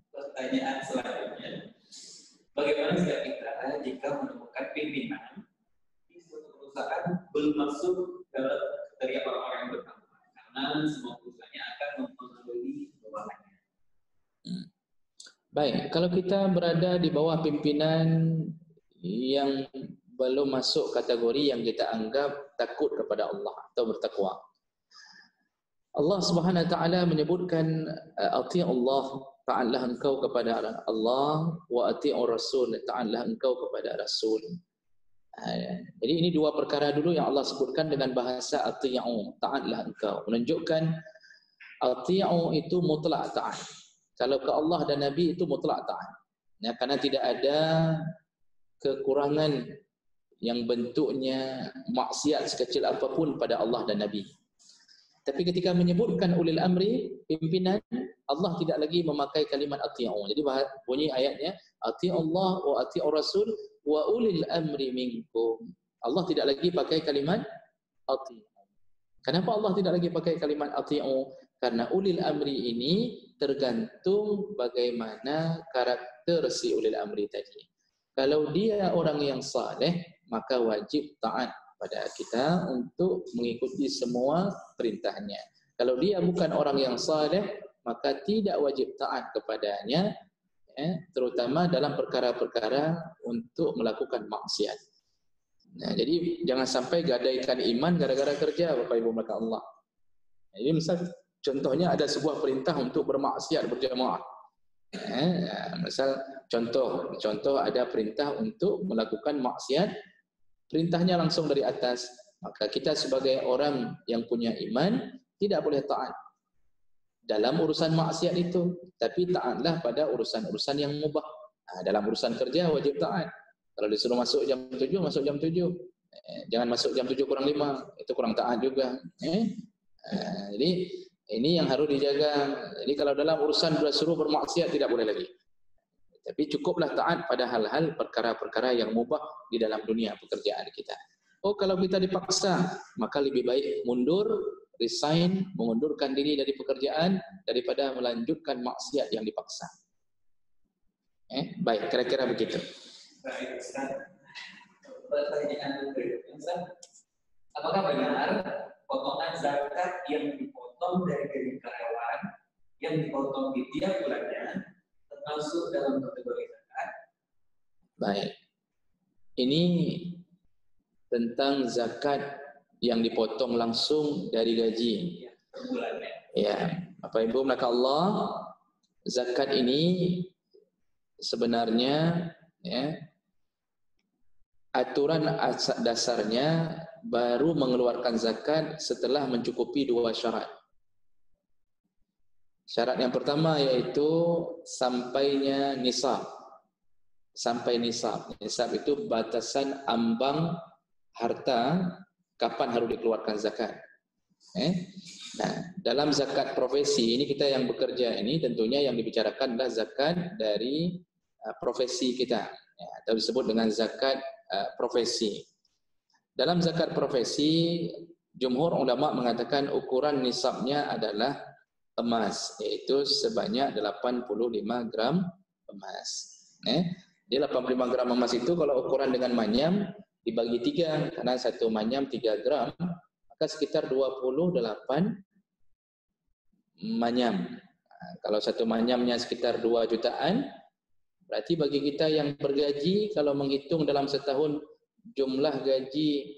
Pertanyaan selanjutnya, bagaimana sikap kita jika menemukan pimpinan di suatu perusahaan belum masuk dalam kriteria orang-orang yang bertanggung, karena semua perusahaannya akan mempengaruhi bawahannya. Baik, kalau kita berada di bawah pimpinan yang belum masuk kategori yang kita anggap takut kepada Allah atau bertakwa. Allah Subhanahu wa taala menyebutkan ati Allah, taatlah engkau kepada Allah, wa ati'ur rasul, taatlah engkau kepada rasul. Jadi ini dua perkara dulu yang Allah sebutkan dengan bahasa ati'u, taatlah engkau, menunjukkan ati'u itu mutlak taat. Kalau ke Allah dan Nabi itu mutlak taat. Ya, karena tidak ada kekurangan yang bentuknya maksiat sekecil apapun pada Allah dan Nabi. Tapi ketika menyebutkan ulil amri, pimpinan, Allah tidak lagi memakai kalimat ati'u. Jadi bunyi ayatnya, ati'u Allah wa ati'u Rasul wa ulil amri minkum. Allah tidak lagi pakai kalimat ati'u. Kenapa Allah tidak lagi pakai kalimat ati'u? Karena ulil amri ini tergantung bagaimana karakter si ulil amri tadi. Kalau dia orang yang saleh, maka wajib taat pada kita untuk mengikuti semua perintahnya. Kalau dia bukan orang yang saleh, maka tidak wajib taat kepadanya, terutama dalam perkara-perkara untuk melakukan maksiat. Nah, jadi jangan sampai gadaikan iman gara-gara kerja, Bapak Ibu maka Allah. Jadi misal contohnya ada sebuah perintah untuk bermaksiat berjamaah. Misal contoh ada perintah untuk melakukan maksiat, perintahnya langsung dari atas, maka kita sebagai orang yang punya iman tidak boleh taat dalam urusan maksiat itu, tapi taatlah pada urusan-urusan yang mubah. Dalam urusan kerja wajib taat. Kalau disuruh masuk jam 7, masuk jam 7. Jangan masuk jam 7 kurang 5, itu kurang taat juga. Jadi ini yang harus dijaga. Jadi kalau dalam urusan suruh bermaksiat tidak boleh lagi. Tapi cukuplah taat pada hal-hal perkara-perkara yang mubah di dalam dunia pekerjaan kita. Oh, kalau kita dipaksa, maka lebih baik mundur, resign, mengundurkan diri dari pekerjaan daripada melanjutkan maksiat yang dipaksa. Baik, kira-kira begitu. Baik, Ustaz. Pertanyaan Ustaz, apakah benar potongan zakat yang dipotong dari gaji karyawan yang dipotong di tiap bulannya termasuk dalam kategori zakat? Baik. Ini tentang zakat yang dipotong langsung dari gaji. Ya, per bulannya. Ya, Bapak Ibu maka Allah, zakat ini sebenarnya aturan dasarnya baru mengeluarkan zakat setelah mencukupi 2 syarat. Syarat yang pertama yaitu sampainya nisab. Sampai nisab. Nisab itu batasan ambang harta kapan harus dikeluarkan zakat. Nah, dalam zakat profesi ini kita yang bekerja ini tentunya yang dibicarakan adalah zakat dari profesi kita, atau disebut dengan zakat profesi. Dalam zakat profesi, jumhur ulama mengatakan ukuran nisabnya adalah emas, yaitu sebanyak 85 gram emas. Di 85 gram emas itu kalau ukuran dengan manyam dibagi 3, karena satu manyam 3 gram, maka sekitar 28 manyam. Kalau satu manyamnya sekitar 2 jutaan, berarti bagi kita yang bergaji, kalau menghitung dalam setahun jumlah gaji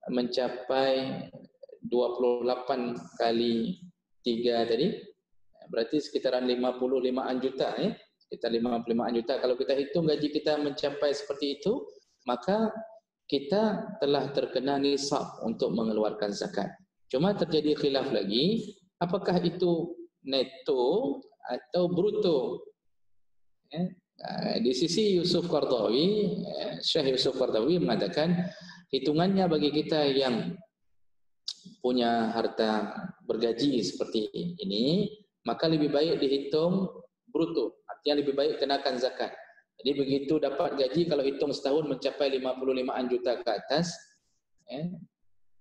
mencapai 28 kali 3 tadi, berarti sekitaran 55-an juta. Sekitar 55-an juta. Kalau kita hitung gaji kita mencapai seperti itu, maka kita telah terkena nisab untuk mengeluarkan zakat. Cuma terjadi khilaf lagi, apakah itu neto atau bruto? Di sisi Yusuf Qardawi, Syekh Yusuf Qardawi mengatakan hitungannya bagi kita yang punya harta bergaji seperti ini, maka lebih baik dihitung bruto, artinya lebih baik kenakan zakat. Jadi begitu dapat gaji, kalau hitung setahun mencapai 55-an juta ke atas,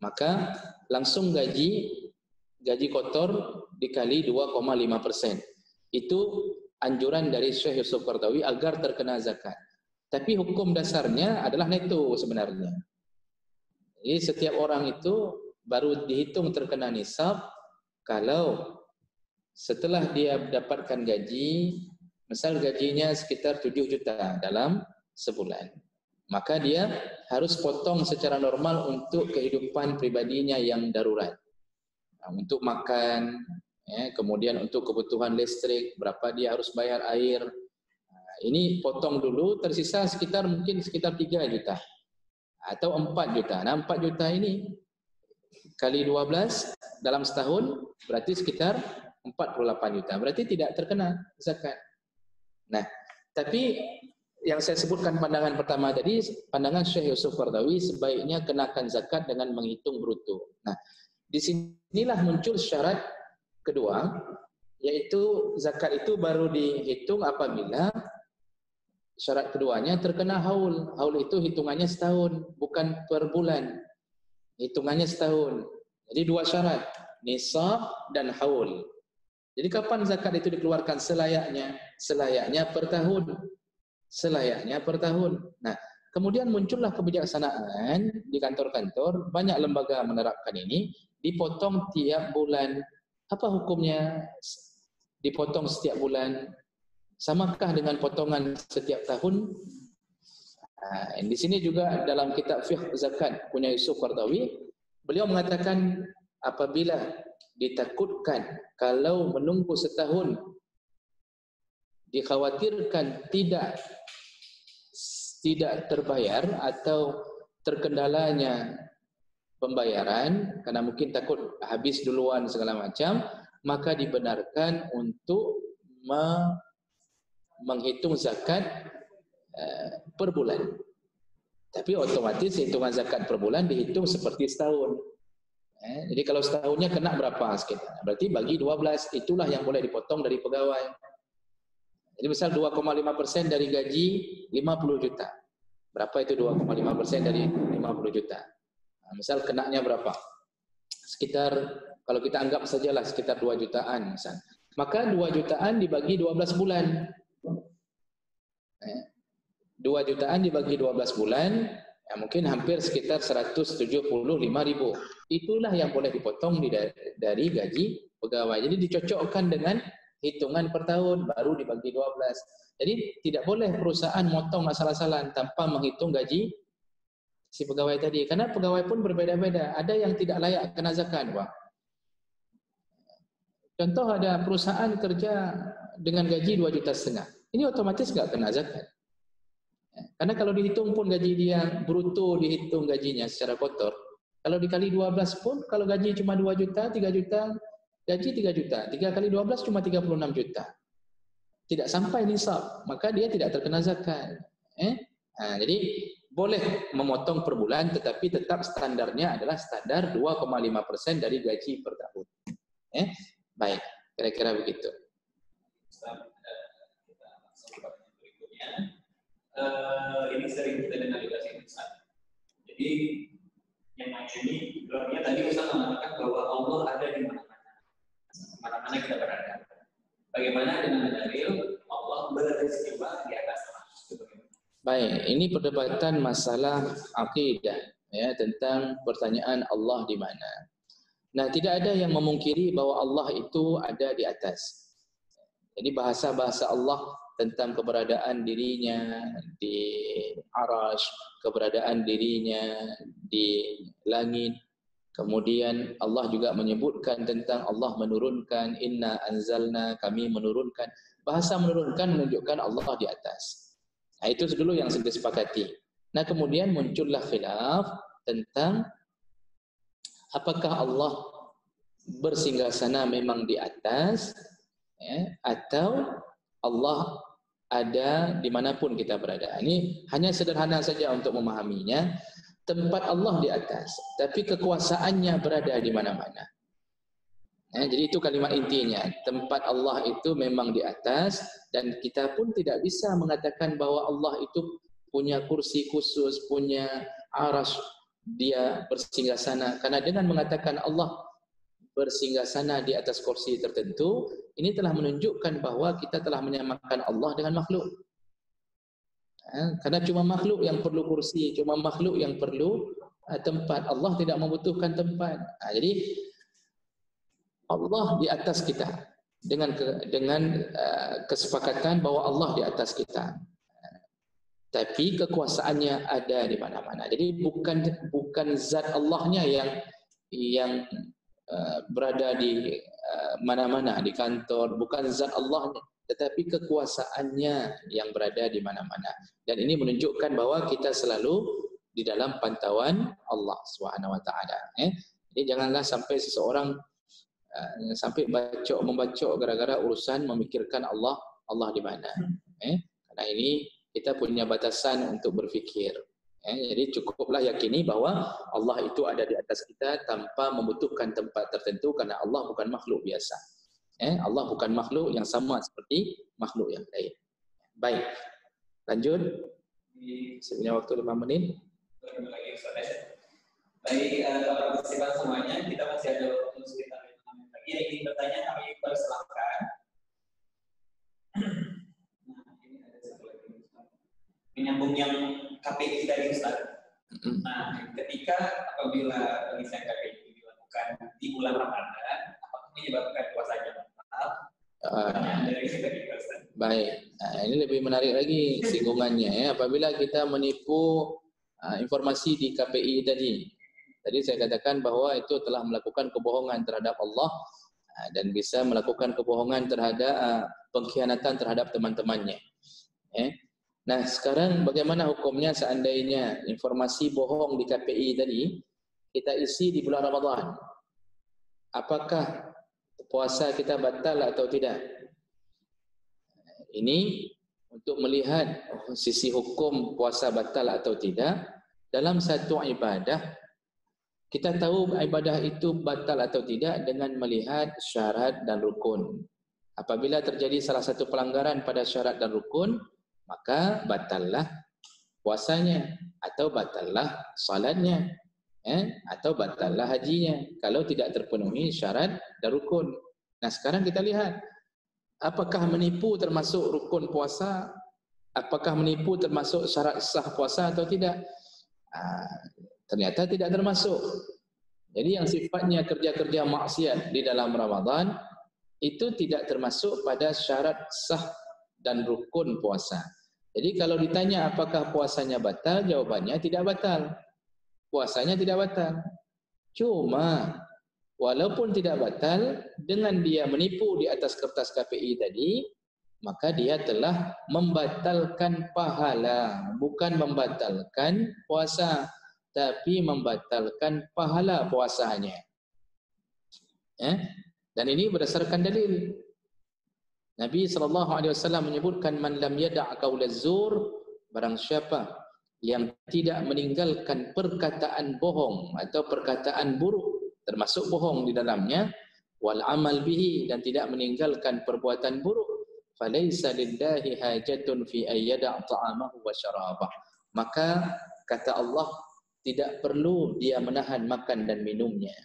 maka langsung gaji kotor dikali 2,5%. Itu anjuran dari Syekh Yusuf Qardawi agar terkena zakat. Tapi hukum dasarnya adalah neto sebenarnya. Jadi setiap orang itu baru dihitung terkena nisab kalau setelah dia dapatkan gaji, misal gajinya sekitar 7 juta dalam sebulan, maka dia harus potong secara normal untuk kehidupan pribadinya yang darurat. Untuk makan, kemudian untuk kebutuhan listrik, berapa dia harus bayar air. Ini potong dulu, tersisa mungkin sekitar 3 juta atau 4 juta. Nah, 4 juta ini kali 12 dalam setahun berarti sekitar 48 juta. Berarti tidak terkena zakat. Nah, tapi yang saya sebutkan pandangan pertama tadi, pandangan Syekh Yusuf Qaradawi, sebaiknya kenakan zakat dengan menghitung bruto. Nah, di sinilah muncul syarat kedua, yaitu zakat itu baru dihitung apabila syarat keduanya terkena haul. Haul itu hitungannya setahun, bukan per bulan. Hitungannya setahun. Jadi dua syarat, nisab dan haul. Jadi kapan zakat itu dikeluarkan? Selayaknya per tahun. Selayaknya per tahun. Nah, kemudian muncullah kebijaksanaan di kantor-kantor, banyak lembaga menerapkan ini, dipotong tiap bulan. Apa hukumnya dipotong setiap bulan? Samakah dengan potongan setiap tahun? Nah, di sini juga dalam kitab Fiqh Zakat punya Yusuf Qaradawi, beliau mengatakan apabila ditakutkan kalau menunggu setahun dikhawatirkan tidak terbayar atau terkendalanya pembayaran karena mungkin takut habis duluan segala macam, maka dibenarkan untuk menghitung zakat per bulan. Tapi otomatis hitungan zakat per bulan dihitung seperti setahun. Jadi kalau setahunnya kena berapa sekitar? Berarti bagi 12, itulah yang boleh dipotong dari pegawai. Jadi misal 2,5% dari gaji 50 juta. Berapa itu 2,5% dari 50 juta? Nah, misal kenanya berapa? Sekitar, kalau kita anggap sajalah sekitar 2 jutaan misal. Maka 2 jutaan dibagi 12 bulan. 2 jutaan dibagi 12 bulan, ya mungkin hampir sekitar 175.000. Itulah yang boleh dipotong dari gaji pegawai. Jadi dicocokkan dengan hitungan per tahun, baru dibagi 12. Jadi tidak boleh perusahaan motong asal-asalan tanpa menghitung gaji si pegawai tadi. Karena pegawai pun berbeda-beda. Ada yang tidak layak kena zakat, Pak. Contoh ada perusahaan kerja dengan gaji 2,5 juta. Ini otomatis nggak kena zakat. Karena kalau dihitung pun gaji dia bruto, dihitung gajinya secara kotor. Kalau dikali 12 pun, kalau gaji cuma 2 juta, 3 juta, gaji 3 juta. 3 kali 12 cuma 36 juta. Tidak sampai nisab, maka dia tidak terkena zakat. Nah, jadi boleh memotong per bulan, tetapi tetap standarnya adalah standar 2,5% dari gaji per tahun. Baik, kira-kira begitu. Ini sering kita dengar juga sih Ustaz. Jadi yang ini sebelumnya tadi Ustaz mengatakan bahwa Allah ada di mana-mana kita berada. Bagaimana dengan dalil Allah beristiwa di atas langit? Baik, ini perdebatan masalah akidah ya tentang pertanyaan Allah di mana. Nah, tidak ada yang memungkiri bahwa Allah itu ada di atas. Jadi bahasa-bahasa Allah tentang keberadaan dirinya di Arash, keberadaan dirinya di langit. Kemudian Allah juga menyebutkan tentang Allah menurunkan, inna anzalna, kami menurunkan. Bahasa menurunkan menunjukkan Allah di atas. Nah, itu dulu yang sudah disepakati. Nah, kemudian muncullah khilaf tentang apakah Allah bersinggasana memang di atas ya, atau Allah ada dimanapun kita berada. Ini hanya sederhana saja untuk memahaminya. Tempat Allah di atas, tapi kekuasaannya berada di mana-mana. Jadi itu kalimat intinya. Tempat Allah itu memang di atas, dan kita pun tidak bisa mengatakan bahwa Allah itu punya kursi khusus, punya arash, dia bersinggasana. Karena dengan mengatakan Allah bersinggasana di atas kursi tertentu, ini telah menunjukkan bahwa kita telah menyamakan Allah dengan makhluk. Karena cuma makhluk yang perlu kursi, cuma makhluk yang perlu tempat. Allah tidak membutuhkan tempat. Jadi Allah di atas kita dengan kesepakatan bahwa Allah di atas kita. Tapi kekuasaannya ada di mana-mana. Jadi bukan zat Allahnya yang berada di mana-mana, di kantor, bukan zat Allahnya, tetapi kekuasaannya yang berada di mana-mana. Dan ini menunjukkan bahwa kita selalu di dalam pantauan Allah Subhanahu wa taala. Jadi janganlah sampai seseorang sampai membacok gara-gara urusan memikirkan Allah di mana. Karena ini kita punya batasan untuk berfikir. Jadi cukuplah yakini bahwa Allah itu ada di atas kita tanpa membutuhkan tempat tertentu, karena Allah bukan makhluk biasa. Allah bukan makhluk yang sama seperti makhluk yang lain. Baik, lanjut. Sebenarnya waktu 5 menit. Baik, para partisipan semuanya, kita masih ada waktu sekitar 5 menit lagi. Yang ingin bertanya, kami persilakan. Nah, ini ada satu lagi. Menyambung yang KPI tadi, Ustaz. Nah, ketika apabila pengisian KPI itu dilakukan di bulan Ramadan, apakah menyebabkan puasanya batal? Baik, ini lebih menarik lagi singgungannya ya. Apabila kita menipu informasi di KPI tadi saya katakan bahwa itu telah melakukan kebohongan terhadap Allah dan bisa melakukan kebohongan terhadap pengkhianatan terhadap teman-temannya. Nah, sekarang bagaimana hukumnya seandainya informasi bohong di KPI tadi kita isi di bulan Ramadan? Apakah puasa kita batal atau tidak? Ini untuk melihat sisi hukum puasa batal atau tidak. Dalam satu ibadah, kita tahu ibadah itu batal atau tidak dengan melihat syarat dan rukun. Apabila terjadi salah satu pelanggaran pada syarat dan rukun, maka batallah puasanya, atau batallah salatnya, atau batallah hajinya kalau tidak terpenuhi syarat dan rukun. Nah, sekarang kita lihat apakah menipu termasuk rukun puasa, apakah menipu termasuk syarat sah puasa atau tidak. Ternyata tidak termasuk. Jadi yang sifatnya kerja-kerja maksiat di dalam Ramadan itu tidak termasuk pada syarat sah dan rukun puasa. Jadi kalau ditanya apakah puasanya batal, jawabannya tidak batal. Puasanya tidak batal. Cuma walaupun tidak batal, dengan dia menipu di atas kertas KPI tadi, maka dia telah membatalkan pahala, bukan membatalkan puasa, tapi membatalkan pahala puasanya. Dan ini berdasarkan dalil. Nabi SAW menyebutkan, man lam yada' qaulaz zur, barang siapa yang tidak meninggalkan perkataan bohong atau perkataan buruk, termasuk bohong di dalamnya, wal amal bihi, dan tidak meninggalkan perbuatan buruk, falaisa lillahi hajatun fi ayyada' ta'amahu wa syarabah. Maka kata Allah, tidak perlu dia menahan makan dan minumnya.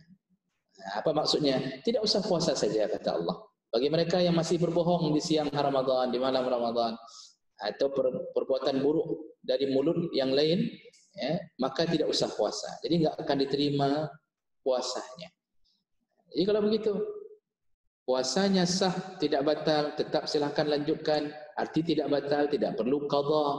Apa maksudnya? Tidak usah puasa saja, kata Allah. Bagi mereka yang masih berbohong di siang Ramadan, di malam Ramadan, atau perbuatan buruk dari mulut yang lain, maka tidak usah puasa. Jadi enggak akan diterima puasanya. Jadi kalau begitu, puasanya sah, tidak batal, tetap silahkan lanjutkan. Arti tidak batal, tidak perlu qadha.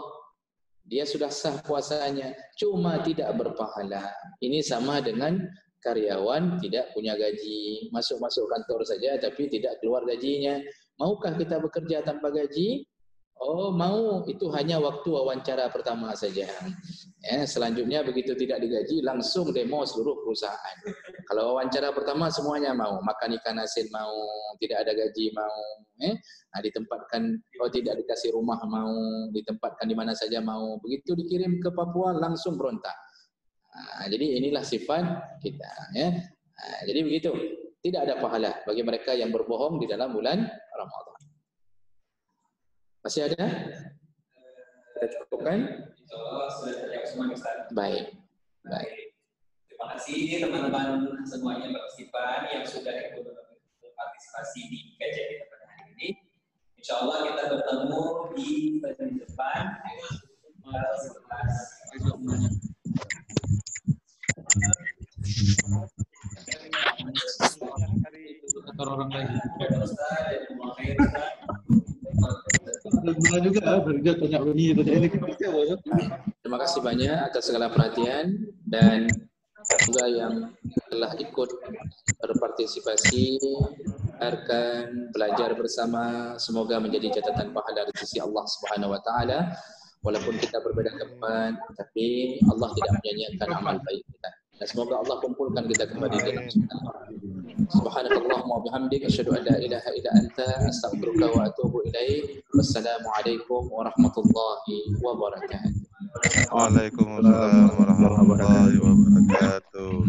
Dia sudah sah puasanya, cuma tidak berpahala. Ini sama dengan karyawan tidak punya gaji, masuk kantor saja tapi tidak keluar gajinya. Maukah kita bekerja tanpa gaji? Oh, mau. Itu hanya waktu wawancara pertama saja. Selanjutnya begitu tidak digaji, langsung demo seluruh perusahaan. Kalau wawancara pertama semuanya mau, makan ikan asin mau, tidak ada gaji mau, ditempatkan, tidak dikasih rumah mau, ditempatkan di mana saja mau. Begitu dikirim ke Papua langsung berontak. Jadi inilah sifat kita. Jadi begitu, tidak ada pahala bagi mereka yang berbohong di dalam bulan Ramadan. Masih ada? Kita cukupkan? Insyaallah sudah terjawab semua, Ustaz. Baik. Terima kasih teman-teman semuanya partisipan yang sudah ikut berpartisipasi di kajian kita pada hari ini. Insyaallah kita bertemu di sesi depan. Orang lagi. Terima kasih banyak atas segala perhatian dan semoga yang telah ikut berpartisipasi, akan belajar bersama, semoga menjadi catatan pahala dari sisi Allah Subhanahu wa taala. Walaupun kita berbeda tempat, tapi Allah tidak menyanyiakan amal baik kita. Dan semoga Allah kumpulkan kita kembali dalam surga. Subhanakallahumma wa bihamdika asyhadu an la ilaha illa anta astaghfiruka wa atubu ilaik. Wassalamu alaikum warahmatullahi wabarakatuh. Waalaikumsalam warahmatullahi wabarakatuh.